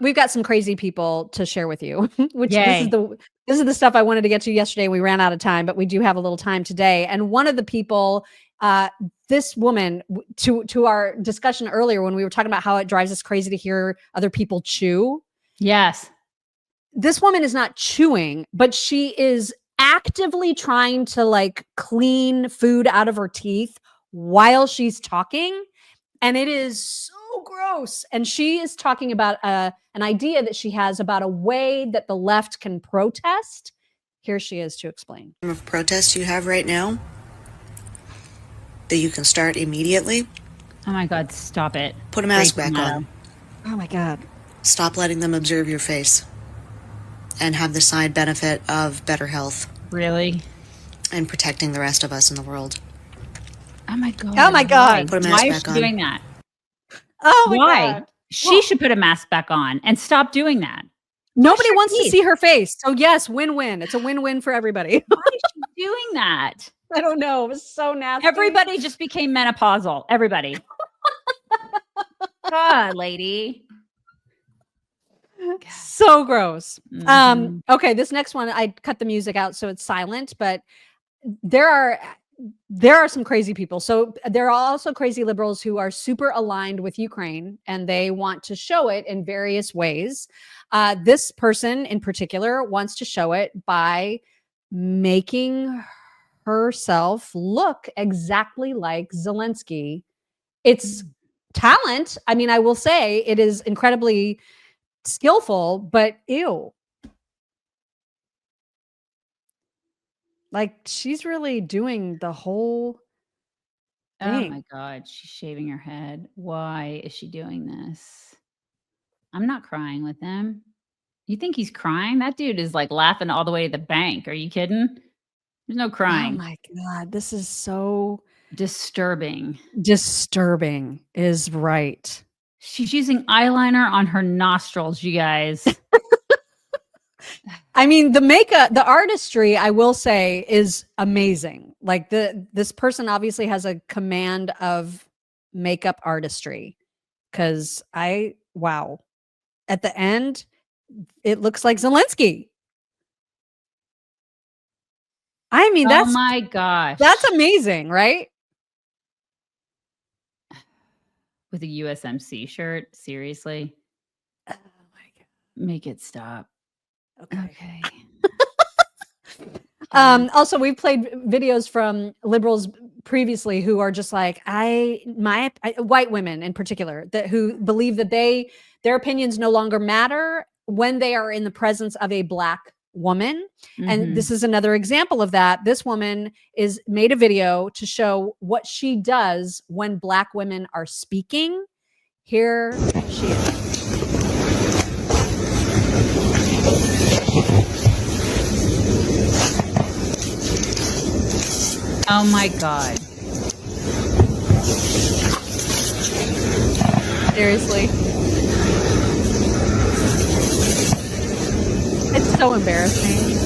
we've got some crazy people to share with you, which Yay. this is the stuff I wanted to get to yesterday. We ran out of time, but we do have a little time today. And one of the people, this woman, to our discussion earlier when we were talking about how it drives us crazy to hear other people chew. Yes. This woman is not chewing, but she is actively trying to like clean food out of her teeth while she's talking. And it is so gross. And she is talking about an idea that she has about a way that the left can protest. Here she is to explain. Of protest you have right now that you can start immediately. Oh my God, stop it. Put a mask back on. Oh my God. Stop letting them observe your face and have the side benefit of better health. Really? And protecting the rest of us in the world. Oh my God. Oh my God. Put a mask Why back is she on. doing that? Oh my Why? God. She should put a mask back on and stop doing that. Nobody wants to see her face. So yes, win-win. It's a win-win for everybody. Why is she doing that? I don't know. It was so nasty. Everybody just became menopausal. Everybody. God, lady. So gross. Mhm. Okay, this next one, I cut the music out so it's silent, but there are some crazy people. So there are also crazy liberals who are super aligned with Ukraine and they want to show it in various ways. This person in particular wants to show it by making herself look exactly like Zelensky. It's talent. I mean, I will say it is incredibly skillful, but ew. Like she's really doing the whole thing. Oh my God, she's shaving her head. Why is she doing this? I'm not crying with him. You think he's crying? That dude is like laughing all the way to the bank. Are you kidding? There's no Oh crying. my God, this is so Disturbing. disturbing is right. She's using eyeliner on her nostrils, you guys. I mean, the makeup, the artistry, I will say, is amazing. Like this person obviously has a command of makeup artistry. Cause wow. At the end, it looks like Zelensky. I mean, Oh my gosh. that's amazing, right? With a USMC shirt, seriously. Oh my God. Make it stop. Okay. Okay. Also, we've played videos from liberals previously who are just like white women in particular who believe that their opinions no longer matter when they are in the presence of a Black woman. And this is another example of that. This woman made a video to show what she does when Black women are speaking. Here she is. Oh my God. Seriously. It's so embarrassing.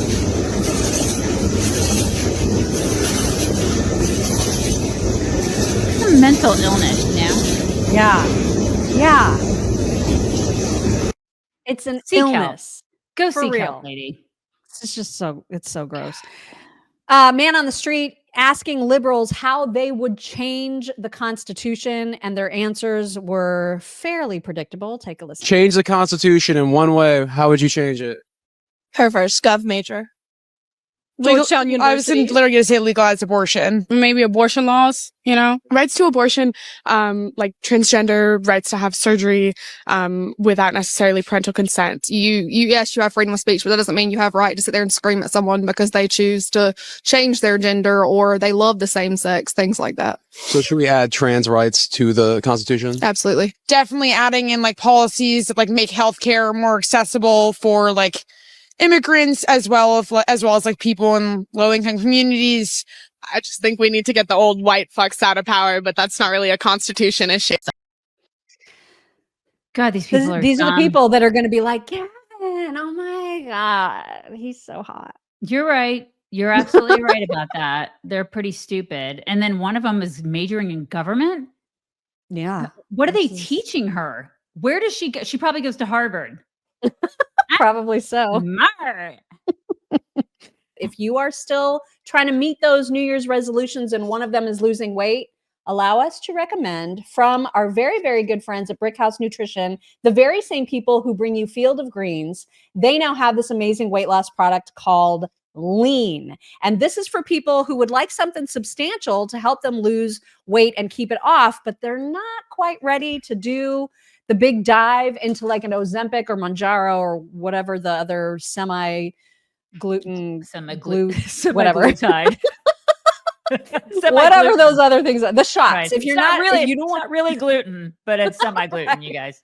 It's a mental illness, you know? Yeah. Yeah. It's an illness. Go For seek real. help, lady. It's just it's so gross. Man on the street asking liberals how they would change the Constitution, and their answers were fairly predictable. Take a listen. Change the Constitution in one way. How would you change it? Her first gov major. Georgetown University. I was literally going to say legalize abortion. Maybe abortion laws, you know? Rights to abortion, like transgender rights to have surgery, without necessarily parental consent. Yes, you have freedom of speech, but that doesn't mean you have right to sit there and scream at someone because they choose to change their gender or they love the same sex, things like that. So should we add trans rights to the Constitution? Absolutely. Definitely adding in like policies that like make healthcare more accessible for like immigrants as well as like people in low-income communities. I just think we need to get the old white fucks out of power, but that's not really a constitution issue. God, these people are These dumb. are the people that are going to be like, Kevin, oh my God, he's so hot. You're right. You're absolutely right about that. They're pretty stupid. And then one of them is majoring in government. Yeah. What are they teaching her? Where does she go? She probably goes to Harvard. Probably so. Smart. If you are still trying to meet those New Year's resolutions and one of them is losing weight, allow us to recommend from our very, very good friends at Brickhouse Nutrition, the very same people who bring you Field of Greens. They now have this amazing weight loss product called Lean. And this is for people who would like something substantial to help them lose weight and keep it off, but they're not quite ready to do the big dive into like an Ozempic or Mounjaro or whatever the other semi-gluten, semi-glutide. Whatever those other things are, the shots. Right. If you're not really, if you don't want really gluten, but it's semi-gluten, you guys.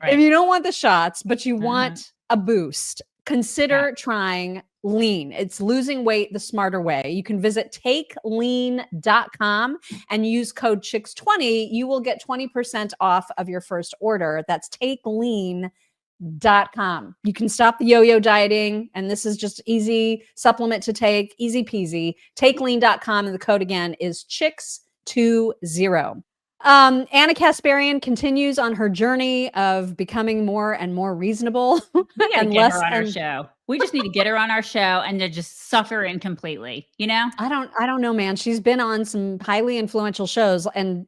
Right. If you don't want the shots, but you want a boost, consider trying Lean. It's losing weight the smarter way. You can visit takelean.com and use code CHICKS20. You will get 20% off of your first order. That's takelean.com. You can stop the yo-yo dieting, and this is just easy supplement to take, easy peasy. Takelean.com, and the code again is CHICKS20. Anna Casparian continues on her journey of becoming more and more reasonable. We gotta get her on our show. We just need to get her on our show and to just suck her in completely. You know? I don't know, man. She's been on some highly influential shows and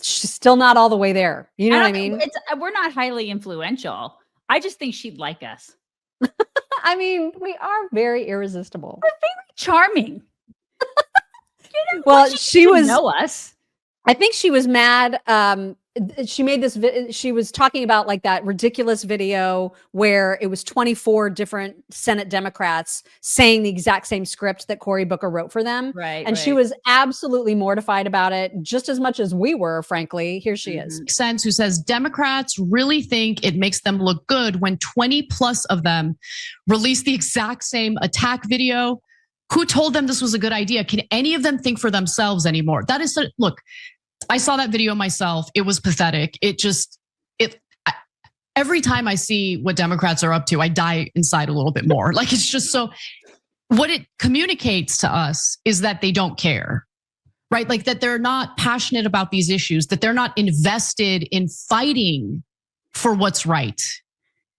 she's still not all the way there. You know what I mean? We're not highly influential. I just think she'd like us. I mean, we are very irresistible. We're very charming. You know, well, she was know us. I think she was mad. She made this. She was talking about like that ridiculous video where it was 24 different Senate Democrats saying the exact same script that Cory Booker wrote for them. Right. And she was absolutely mortified about it, just as much as we were, frankly. Here she is. Sense who says Democrats really think it makes them look good when 20 plus of them release the exact same attack video. Who told them this was a good idea? Can any of them think for themselves anymore? That is look. I saw that video myself. It was pathetic. Every time I see what Democrats are up to, I die inside a little bit more. Like, it's just so, what it communicates to us is that they don't care, right? Like that they're not passionate about these issues, that they're not invested in fighting for what's right.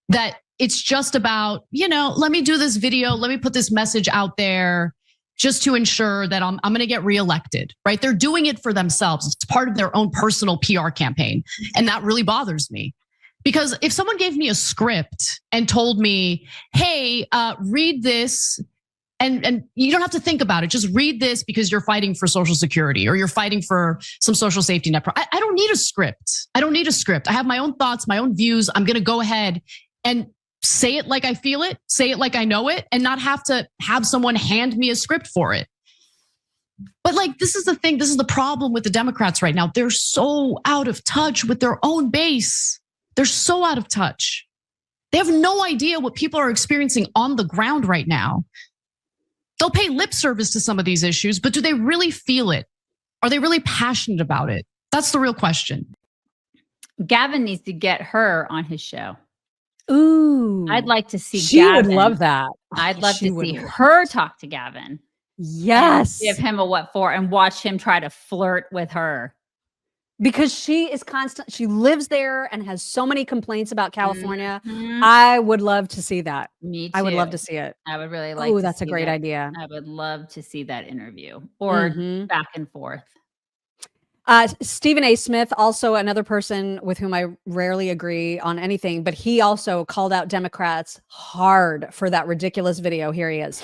That it's just about, let me do this video. Let me put this message out there just to ensure that I'm going to get reelected, right? They're doing it for themselves. It's part of their own personal PR campaign. And that really bothers me. Because if someone gave me a script and told me, hey, read this, and you don't have to think about it, just read this because you're fighting for Social Security or you're fighting for some social safety net. I don't need a script. I don't need a script. I have my own thoughts, my own views. I'm going to go ahead and say it like I feel it, say it like I know it, and not have to have someone hand me a script for it. But like, this is the thing, this is the problem with the Democrats right now. They're so out of touch with their own base. They're so out of touch. They have no idea what people are experiencing on the ground right now. They'll pay lip service to some of these issues, but do they really feel it? Are they really passionate about it? That's the real question. Gavin needs to get her on his show. Ooh, I'd like to see she Gavin. would love that. I'd love to see her talk to Gavin. Yes. Give him a what for and watch him try to flirt with her. Because she is constant. She lives there and has so many complaints about California. Mm-hmm. I would love to see that. Me too. I would love to see it. I would really like Oh, to that's a see great that. idea. I would love to see that interview or back and forth. Stephen A. Smith, also another person with whom I rarely agree on anything, but he also called out Democrats hard for that ridiculous video. Here he is.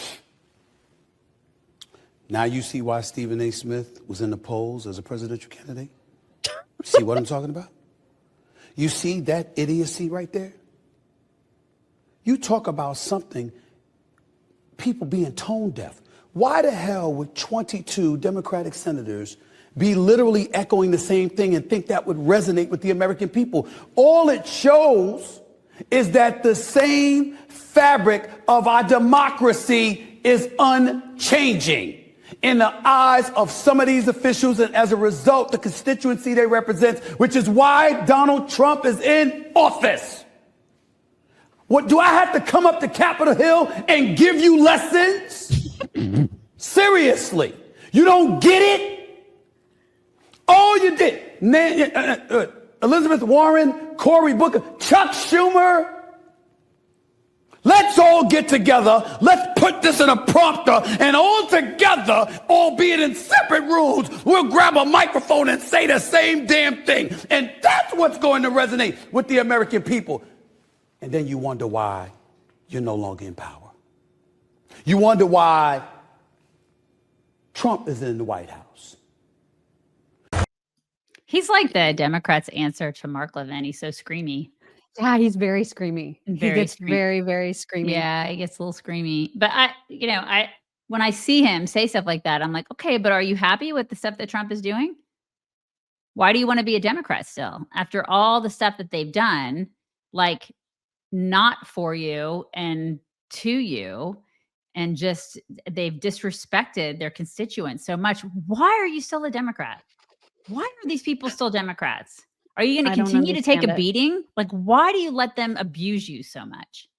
Now you see why Stephen A. Smith was in the polls as a presidential candidate? See what I'm talking about? You see that idiocy right there? You talk about something, people being tone deaf. Why the hell would 22 Democratic senators be literally echoing the same thing and think that would resonate with the American people? All it shows is that the same fabric of our democracy is unchanging in the eyes of some of these officials, and as a result, the constituency they represent, which is why Donald Trump is in office. What, do I have to come up to Capitol Hill and give you lessons? Seriously, you don't get it? All you did, Elizabeth Warren Cory Booker, Chuck Schumer. Let's all get together. Let's put this in a prompter and all together, albeit in separate rooms, we'll grab a microphone and say the same damn thing. And that's what's going to resonate with the American people. And then you wonder why you're no longer in power. You wonder why Trump is in the White House. He's like the Democrats' answer to Mark Levin. He's so screamy. Yeah, he's very screamy. He gets screamy. very, very screamy. Yeah, he gets a little screamy. But when I see him say stuff like that, I'm like, okay, but are you happy with the stuff that Trump is doing? Why do you want to be a Democrat still? After all the stuff that they've done, like not for you and to you, and just they've disrespected their constituents so much. Why are you still a Democrat? Why are these people still Democrats? Are you going to continue to take a beating? Like, why do you let them abuse you so much?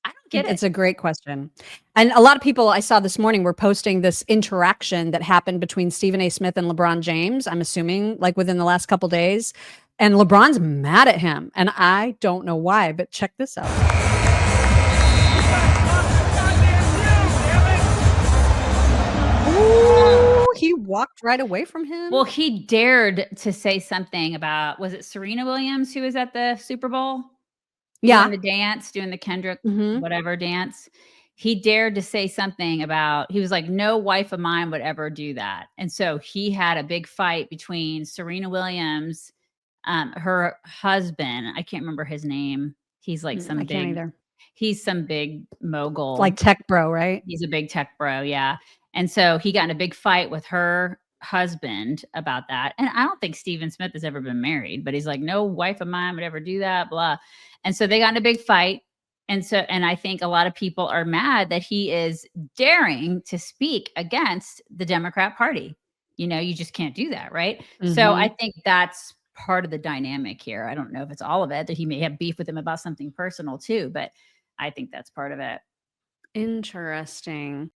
I don't get it. It's a great question. And a lot of people I saw this morning were posting this interaction that happened between Stephen A. Smith and LeBron James, I'm assuming, like within the last couple days. And LeBron's mad at him. And I don't know why, but check this out. Ooh, he walked right away from him. Well, he dared to say something about, was it Serena Williams who was at the Super Bowl? Yeah. Doing the dance, doing the Kendrick, whatever dance. He dared to say something about, he was like, no wife of mine would ever do that. And so he had a big fight between Serena Williams, her husband. I can't remember his name. He's like some he's some big mogul. Like tech bro, right? He's a big tech bro. Yeah. And so he got in a big fight with her husband about that. And I don't think Stephen Smith has ever been married, but he's like, no wife of mine would ever do that, blah. And so they got in a big fight. And I think a lot of people are mad that he is daring to speak against the Democrat Party. You know, you just can't do that, right? So I think that's part of the dynamic here. I don't know if it's all of it, that he may have beef with him about something personal too, but I think that's part of it. Interesting.